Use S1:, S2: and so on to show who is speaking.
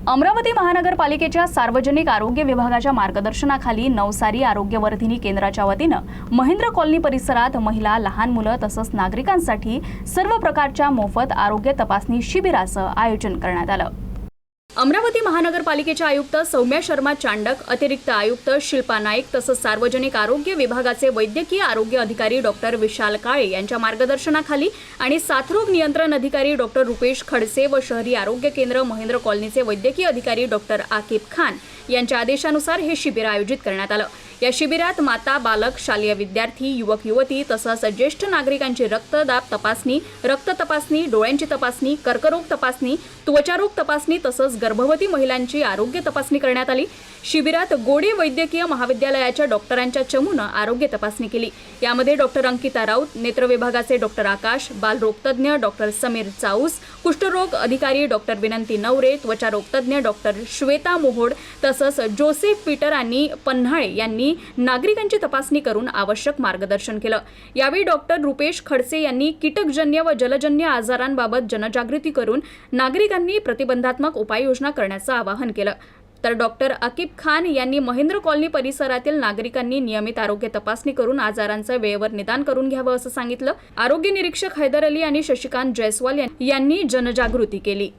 S1: अमरावती महानगरपालिकेच्या सार्वजनिक आरोग्य विभागाच्या मार्गदर्शनाखाली नवसारी आरोग्यवर्धिनी केंद्राच्या वतीनं महेंद्र कॉलनी परिसरात महिला, लहान मुलं तसंच नागरिकांसाठी सर्व प्रकारच्या मोफत आरोग्य तपासणी शिबिराचं आयोजन करण्यात आलं। अमरावती महानगरपालिकेच्या आयुक्त सौम्या शर्मा चांडक, अतिरिक्त आयुक्त शिल्पा नाईक तसंच सार्वजनिक आरोग्य विभागाचे वैद्यकीय आरोग्य अधिकारी डॉक्टर विशाल काळे यांच्या मार्गदर्शनाखाली आणि साथरोग नियंत्रण अधिकारी डॉक्टर रुपेश खडसे व शहरी आरोग्य केंद्र महेंद्र कॉलनीचे वैद्यकीय अधिकारी डॉक्टर आकिब खान यांच्या आदेशानुसार हे शिबिर आयोजित करण्यात आलं। या शिबिरात माता, बालक, शालेय विद्यार्थी, युवक युवती तसंच ज्येष्ठ नागरिकांची रक्तदाब तपासणी, रक्त तपासणी, डोळ्यांची तपासणी, कर्करोग तपासणी, त्वचारोग तपासणी तसंच गर्भवती महिलांची आरोग्य तपासणी करण्यात आली। शिबिरात गोडे वैद्यकीय महाविद्यालयाच्या डॉक्टरांच्या चमूने आरोग्य तपासणी केली। यामध्ये डॉक्टर अंकिता राऊत, नेत्र विभागाचे डॉक्टर आकाश, बालरोगतज्ञ डॉक्टर समीर चाऊस, कुष्ठरोग अधिकारी डॉक्टर विनंती नवरे, त्वचारोगतज्ञ डॉक्टर श्वेता मोहोड तसंच जोसेफ पीटर आणि पन्हाळे यांनी नागरिकांची तपासणी करून आवश्यक मार्गदर्शन केलं। यावेळी डॉक्टर रुपेश खडसे यांनी कीटकजन्य व जलजन्य आजारांबाबत जनजागृती करून नागरिकांनी प्रतिबंधात्मक उपाययोजना करण्याचं आवाहन केलं। तर डॉक्टर आकिब खान यांनी महेंद्र कॉलनी परिसरातील नागरिकांनी नियमित आरोग्य तपासणी करून आजारांचं वेळेवर निदान करून घ्यावं असं सांगितलं। आरोग्य निरीक्षक हैदर अली आणि शशिकांत जयस्वाल यांनी जनजागृती केली।